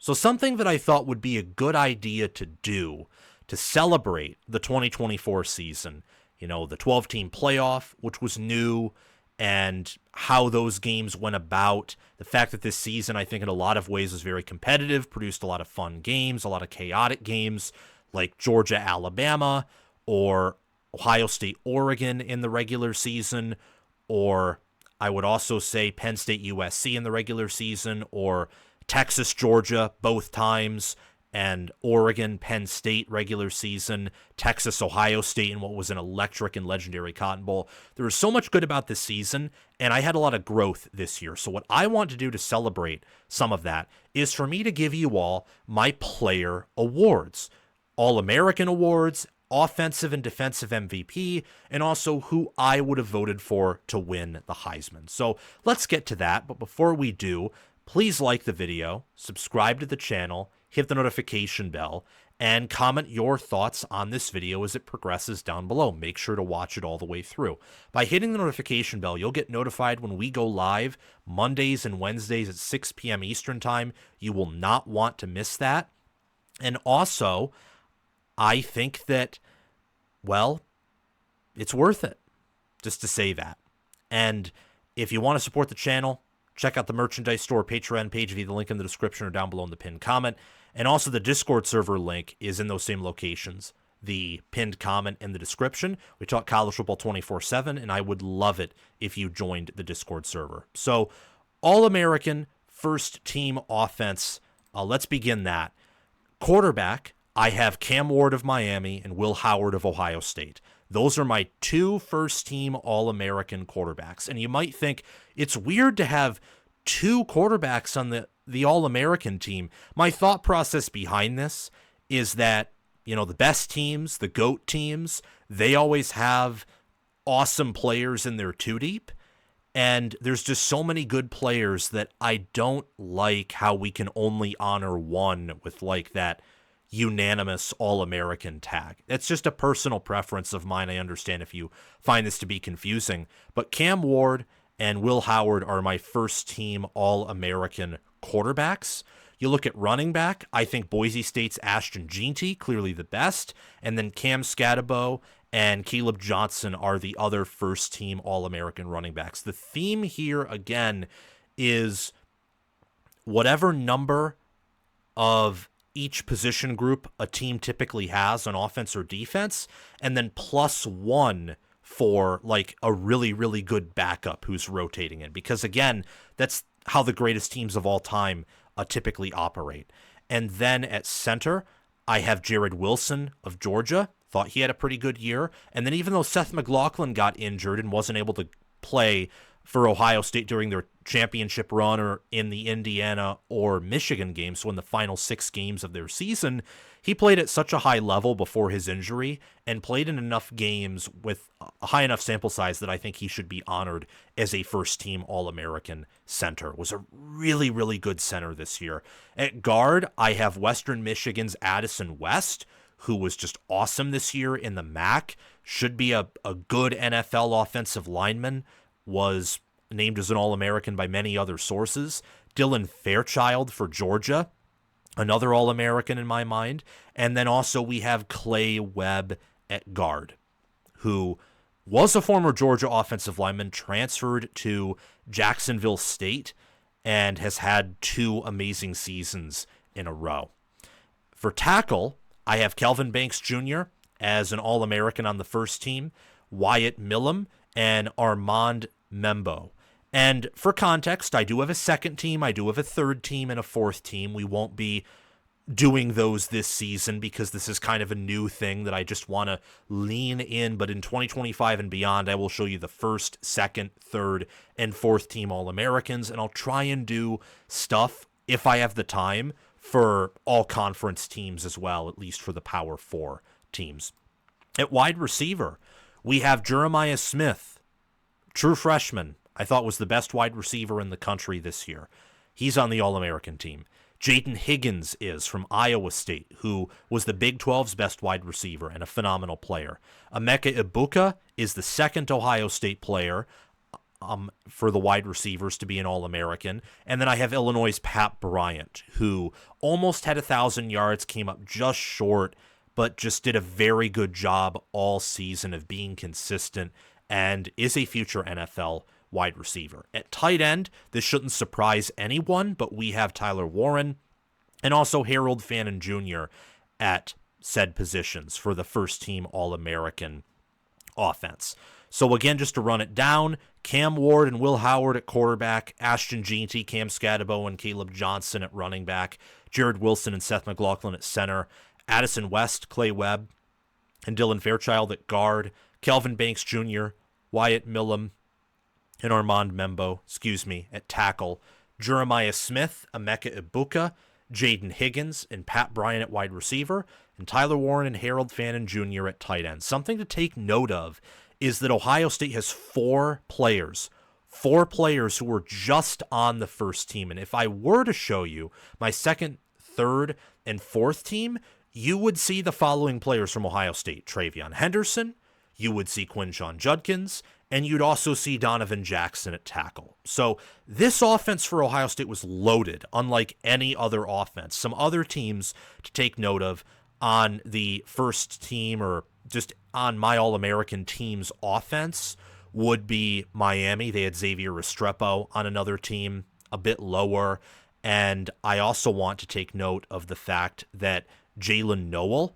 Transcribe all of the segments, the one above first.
So something that I thought would be a good idea to do to celebrate the 2024 season, the 12-team playoff, which was new, and how those games went about. The fact that this season, I think in a lot of ways, was very competitive, produced a lot of fun games, a lot of chaotic games, like Georgia, Alabama, or Ohio State, Oregon in the regular season, or I would also say Penn State, USC in the regular season, or Texas, Georgia, both times, and Oregon, Penn State regular season, Texas, Ohio State in what was an electric and legendary Cotton Bowl. There was so much good about this season, and I had a lot of growth this year. So what I want to do to celebrate some of that is for me to give you all my player awards, All-American awards, offensive and defensive MVP, and also who I would have voted for to win the Heisman. So let's get to that, but before we do, please like the video, subscribe to the channel, hit the notification bell, and comment your thoughts on this video as it progresses down below. Make sure to watch it all the way through. By hitting the notification bell, you'll get notified when we go live Mondays and Wednesdays at 6 p.m. Eastern Time. You will not want to miss that. And also, I think that, well, it's worth it just to say that. And if you want to support the channel, check out the merchandise store Patreon page via the link in the description or down below in the pinned comment. And also the Discord server link is in those same locations, the pinned comment in the description. We talk college football 24/7, and I would love it if you joined the Discord server. So, All-American first team offense. Let's begin that. Quarterback, I have Cam Ward of Miami and Will Howard of Ohio State. Those are my two first-team All-American quarterbacks. And you might think it's weird to have two quarterbacks on the All-American team. My thought process behind this is that, the best teams, the GOAT teams, they always have awesome players in their two-deep. And there's just so many good players that I don't like how we can only honor one with like that unanimous All-American tag. That's just a personal preference of mine. I understand if you find this to be confusing, but Cam Ward and Will Howard are my first team All-American quarterbacks. You look at running back, I think Boise State's Ashton Jeanty, clearly the best, and then Cam Scatabo and Caleb Johnson are the other first team All-American running backs. The theme here, again, is whatever number of each position group a team typically has on offense or defense, and then +1 for like a really, really good backup who's rotating in. Because again, that's how the greatest teams of all time typically operate. And then at center, I have Jared Wilson of Georgia. Thought he had a pretty good year. And then even though Seth McLaughlin got injured and wasn't able to play for Ohio State during their championship run or in the Indiana or Michigan games, so in the final 6 games of their season, he played at such a high level before his injury and played in enough games with a high enough sample size that I think he should be honored as a first-team All-American center. Was a really, really good center this year. At guard, I have Western Michigan's Addison West, who was just awesome this year in the MAC, should be a good NFL offensive lineman, was named as an All-American by many other sources. Dylan Fairchild for Georgia, another All-American in my mind. And then also we have Clay Webb at guard, who was a former Georgia offensive lineman, transferred to Jacksonville State, and has had 2 amazing seasons in a row. For tackle, I have Kelvin Banks Jr. as an All-American on the first team, Wyatt Millum, and Armand Membo. And for context, I do have a second team, I do have a third team, and a fourth team. We won't be doing those this season because this is kind of a new thing that I just want to lean in. But in 2025 and beyond, I will show you the first, second, third, and fourth team All-Americans, and I'll try and do stuff, if I have the time, for all conference teams as well, at least for the Power 4 teams. At wide receiver, we have Jeremiah Smith, true freshman. I thought was the best wide receiver in the country this year. He's on the All-American team. Jaden Higgins is from Iowa State, who was the Big 12's best wide receiver and a phenomenal player. Emeka Ibuka is the second Ohio State player. for the wide receivers to be an All-American. And then I have Illinois' Pat Bryant, who almost had 1,000 yards, came up just short, but just did a very good job all season of being consistent and is a future NFL wide receiver. At tight end, this shouldn't surprise anyone, but we have Tyler Warren and also Harold Fannin Jr. at said positions for the first team All-American offense. So again, just to run it down, Cam Ward and Will Howard at quarterback, Ashton Jeanty, Cam Scatabo, and Caleb Johnson at running back, Jared Wilson and Seth McLaughlin at center, Addison West, Clay Webb, and Dylan Fairchild at guard, Kelvin Banks Jr., Wyatt Millum, and Armand Membo, at tackle, Jeremiah Smith, Emeka Ibuka, Jaden Higgins, and Pat Bryant at wide receiver, and Tyler Warren and Harold Fannin Jr. at tight end. Something to take note of is that Ohio State has four players who were just on the first team. And if I were to show you my second, third, and fourth team, you would see the following players from Ohio State: Travion Henderson, you would see Quinshon Judkins, and you'd also see Donovan Jackson at tackle. So this offense for Ohio State was loaded, unlike any other offense. Some other teams to take note of on the first team, or just on my All-American team's offense, would be Miami. They had Xavier Restrepo on another team, a bit lower. And I also want to take note of the fact that Jalen Noel,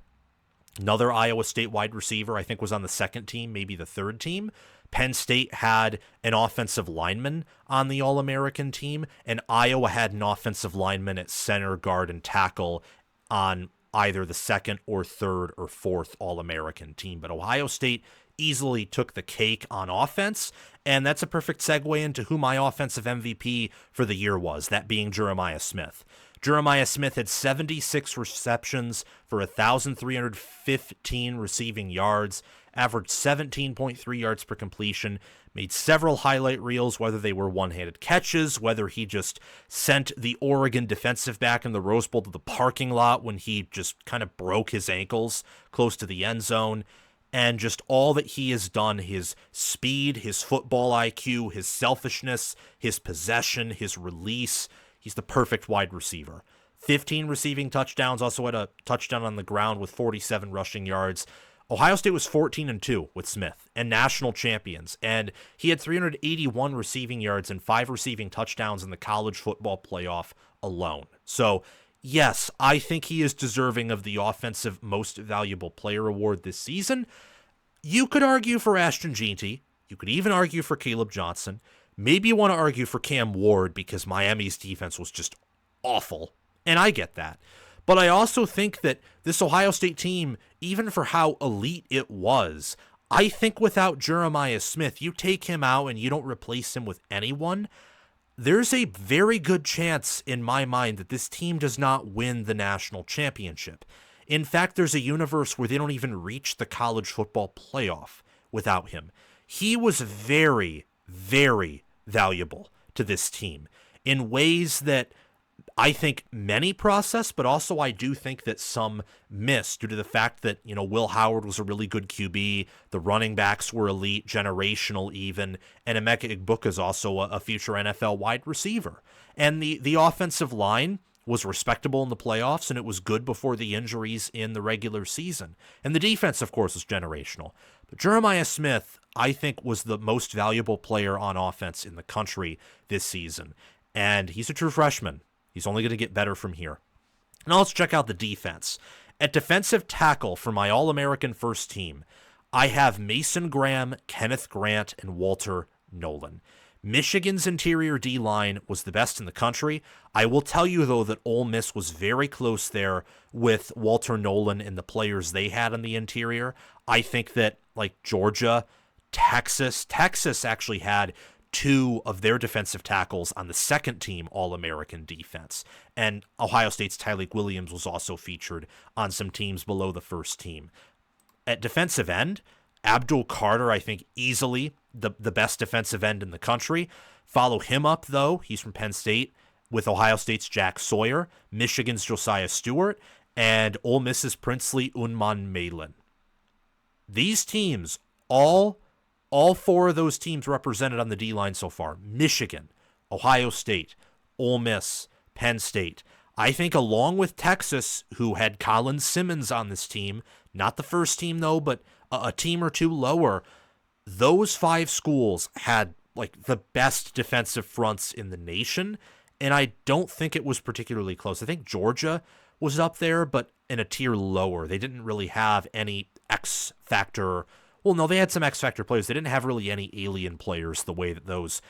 another Iowa State wide receiver, I think was on the second team, maybe the third team. Penn State had an offensive lineman on the All-American team, and Iowa had an offensive lineman at center, guard, and tackle on either the second or third or fourth All-American team. But Ohio State easily took the cake on offense, and that's a perfect segue into who my offensive MVP for the year was, that being Jeremiah Smith. Jeremiah Smith had 76 receptions for 1,315 receiving yards, averaged 17.3 yards per completion, made several highlight reels, whether they were one-handed catches, whether he just sent the Oregon defensive back in the Rose Bowl to the parking lot when he just kind of broke his ankles close to the end zone, and just all that he has done, his speed, his football IQ, his selfishness, his possession, his release. He's the perfect wide receiver. 15 receiving touchdowns, also had a touchdown on the ground with 47 rushing yards. Ohio State was 14-2 with Smith and national champions, and he had 381 receiving yards and 5 receiving touchdowns in the college football playoff alone. So, yes, I think he is deserving of the Offensive Most Valuable Player award this season. You could argue for Ashton Jeanty. You could even argue for Caleb Johnson. Maybe you want to argue for Cam Ward because Miami's defense was just awful, and I get that. But I also think that this Ohio State team, even for how elite it was, I think without Jeremiah Smith, you take him out and you don't replace him with anyone, there's a very good chance in my mind that this team does not win the national championship. In fact, there's a universe where they don't even reach the college football playoff without him. He was very, very valuable to this team in ways that I think many process, but also I do think that some miss due to the fact that, Will Howard was a really good QB, the running backs were elite, generational even, and Emeka Ibuka is also a future NFL wide receiver. And the offensive line was respectable in the playoffs, and it was good before the injuries in the regular season. And the defense, of course, was generational. But Jeremiah Smith, I think, was the most valuable player on offense in the country this season. And he's a true freshman. He's only going to get better from here. Now let's check out the defense. At defensive tackle for my All-American first team, I have Mason Graham, Kenneth Grant, and Walter Nolan. Michigan's interior D-line was the best in the country. I will tell you, though, that Ole Miss was very close there with Walter Nolan and the players they had in the interior. I think that, like Georgia, Texas actually had 2 of their defensive tackles on the second team All-American defense. And Ohio State's Tyleik Williams was also featured on some teams below the first team. At defensive end, Abdul Carter, I think, easily the best defensive end in the country. Follow him up, though. He's from Penn State with Ohio State's Jack Sawyer, Michigan's Josiah Stewart, and Ole Miss's Princely Unman Malin. These teams all All four of those teams represented on the D-line so far. Michigan, Ohio State, Ole Miss, Penn State. I think along with Texas, who had Colin Simmons on this team, not the first team though, but a team or two lower, those five schools had like the best defensive fronts in the nation, and I don't think it was particularly close. I think Georgia was up there, but in a tier lower. They didn't really have any X factor. Well, no, they had some X factor players. They didn't have really any alien players the way that those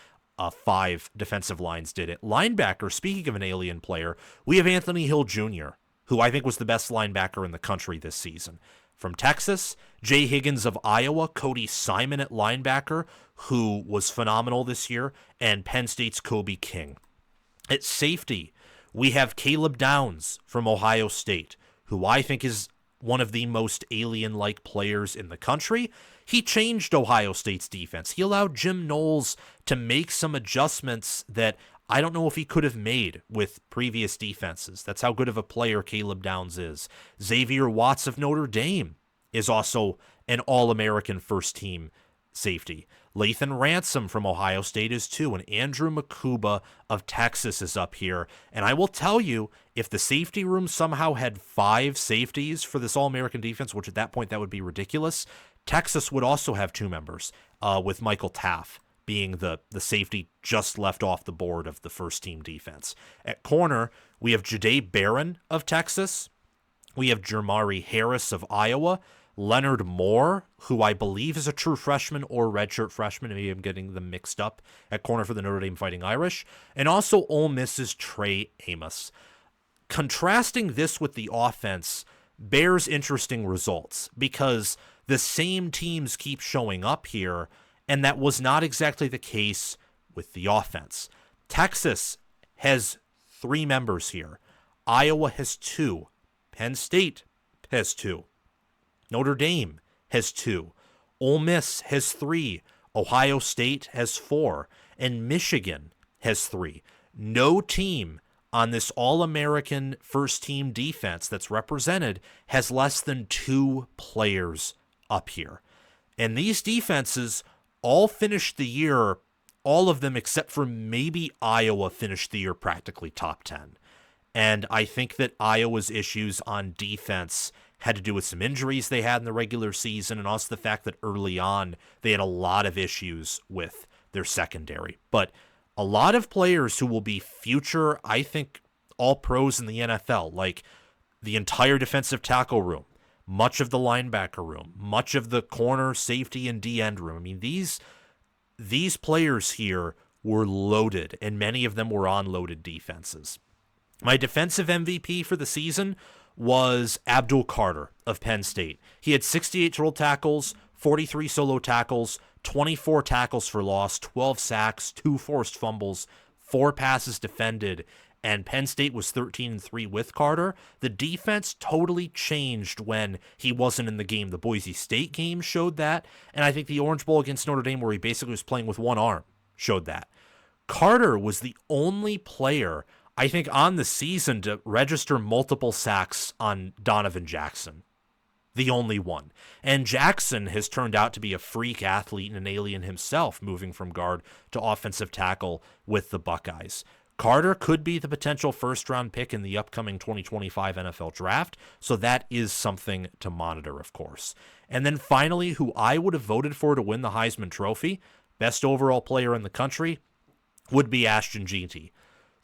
five defensive lines did it. Linebacker, speaking of an alien player, we have Anthony Hill Jr., who I think was the best linebacker in the country this season. From Texas, Jay Higgins of Iowa, Cody Simon at linebacker, who was phenomenal this year, and Penn State's Kobe King. At safety, we have Caleb Downs from Ohio State, who I think is one of the most alien-like players in the country. He changed Ohio State's defense. He allowed Jim Knowles to make some adjustments that I don't know if he could have made with previous defenses. That's how good of a player Caleb Downs is. Xavier Watts of Notre Dame is also an All-American first-team safety. Lathan Ransom from Ohio State is too, and Andrew Makuba of Texas is up here. And I will tell you, if the safety room somehow had 5 safeties for this All-American defense, which at that point that would be ridiculous, Texas would also have 2 members, with Michael Taff being the safety just left off the board of the first-team defense. At corner, we have Jahdae Barron of Texas. We have Jermari Harris of Iowa. Leonard Moore, who I believe is a true freshman or redshirt freshman. Maybe I'm getting them mixed up at corner for the Notre Dame Fighting Irish. And also Ole Miss's Trey Amos. Contrasting this with the offense bears interesting results because the same teams keep showing up here, and that was not exactly the case with the offense. Texas has 3 members here. Iowa has 2. Penn State has 2. Notre Dame has 2. Ole Miss has 3. Ohio State has 4. And Michigan has 3. No team on this All-American first-team defense that's represented has less than 2 players up here. And these defenses all finished the year, all of them except for maybe Iowa finished the year practically top 10. And I think that Iowa's issues on defense had to do with some injuries they had in the regular season, and also the fact that early on they had a lot of issues with their secondary. But a lot of players who will be future, I think, all-pros in the NFL, like the entire defensive tackle room, much of the linebacker room, much of the corner, safety, and D-end room. I mean, these players here were loaded, and many of them were on loaded defenses. My defensive MVP for the season was Abdul Carter of Penn State. He had 68 total tackles, 43 solo tackles, 24 tackles for loss, 12 sacks, 2 forced fumbles, 4 passes defended, and Penn State was 13-3 with Carter. The defense totally changed when he wasn't in the game. The Boise State game showed that, and I think the Orange Bowl against Notre Dame, where he basically was playing with one arm, showed that. Carter was the only player, I think, on the season to register multiple sacks on Donovan Jackson. The only one. And Jackson has turned out to be a freak athlete and an alien himself, moving from guard to offensive tackle with the Buckeyes. Carter could be the potential first-round pick in the upcoming 2025 NFL Draft, so that is something to monitor, of course. And then finally, who I would have voted for to win the Heisman Trophy, best overall player in the country, would be Ashton Jeanty.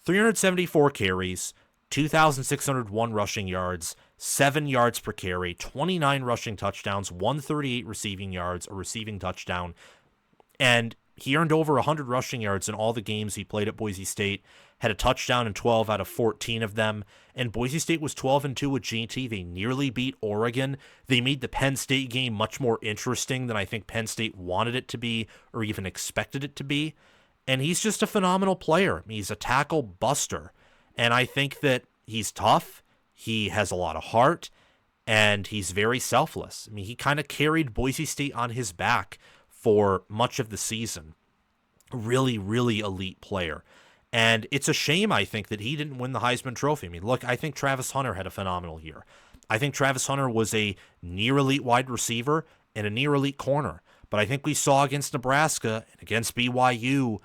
374 carries, 2,601 rushing yards, 7 yards per carry, 29 rushing touchdowns, 138 receiving yards, a receiving touchdown, and he earned over 100 rushing yards in all the games he played at Boise State, had a touchdown in 12 out of 14 of them, and Boise State was 12-2 with Jeanty. They nearly beat Oregon. They made the Penn State game much more interesting than I think Penn State wanted it to be or even expected it to be, and he's just a phenomenal player. He's a tackle buster, and I think that he's tough, he has a lot of heart, and he's very selfless. I mean, he kind of carried Boise State on his back for much of the season. Really, really elite player. And it's a shame, I think, that he didn't win the Heisman Trophy. I mean, look, I think Travis Hunter had a phenomenal year. I think Travis Hunter was a near elite wide receiver and a near elite corner. But I think we saw against Nebraska and against BYU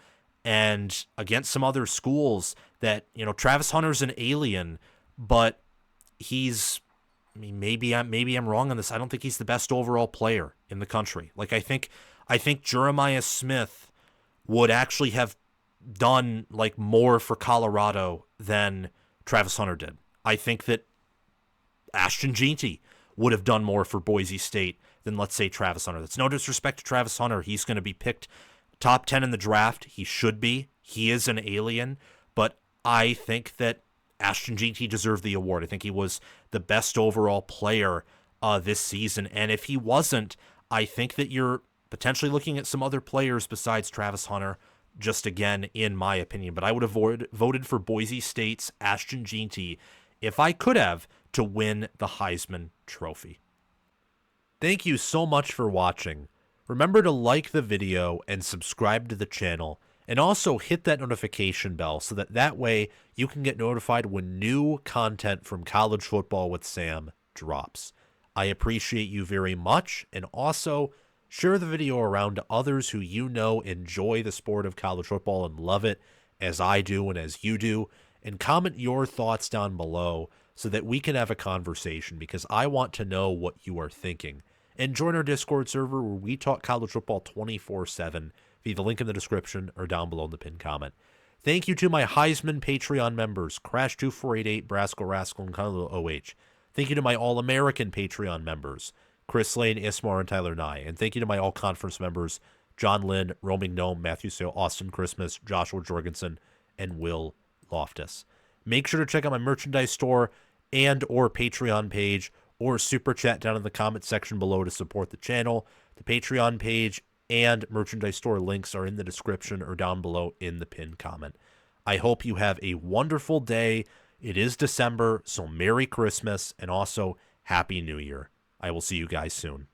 and against some other schools that, Travis Hunter's an alien, but maybe I'm wrong on this. I don't think he's the best overall player in the country. Like, I think Jeremiah Smith would actually have done like more for Colorado than Travis Hunter did. I think that Ashton Jeanty would have done more for Boise State than, let's say, Travis Hunter. That's no disrespect to Travis Hunter. He's going to be picked top 10 in the draft. He should be. He is an alien. But I think that Ashton Jeanty deserved the award. I think he was the best overall player this season. And if he wasn't, I think that you're potentially looking at some other players besides Travis Hunter, just again, in my opinion. But I would have voted for Boise State's Ashton Jeanty if I could have, to win the Heisman Trophy. Thank you so much for watching. Remember to like the video and subscribe to the channel, and also hit that notification bell so that way you can get notified when new content from College Football with Sam drops. I appreciate you very much, and also share the video around to others who enjoy the sport of college football and love it as I do and as you do, and comment your thoughts down below so that we can have a conversation, because I want to know what you are thinking. And join our Discord server where we talk college football 24/7 via the link in the description or down below in the pinned comment. Thank you to my Heisman Patreon members, Crash2488, Brasco Rascal, and Carlo OH. Thank you to my All-American Patreon members, Chris Lane, Ismar, and Tyler Nye. And thank you to my All-Conference members, John Lynn, Roaming Gnome, Matthew Sale, Austin Christmas, Joshua Jorgensen, and Will Loftus. Make sure to check out my merchandise store and or Patreon page, or super chat down in the comment section below to support the channel. The Patreon page and merchandise store links are in the description or down below in the pinned comment. I hope you have a wonderful day. It is December, so Merry Christmas and also Happy New Year. I will see you guys soon.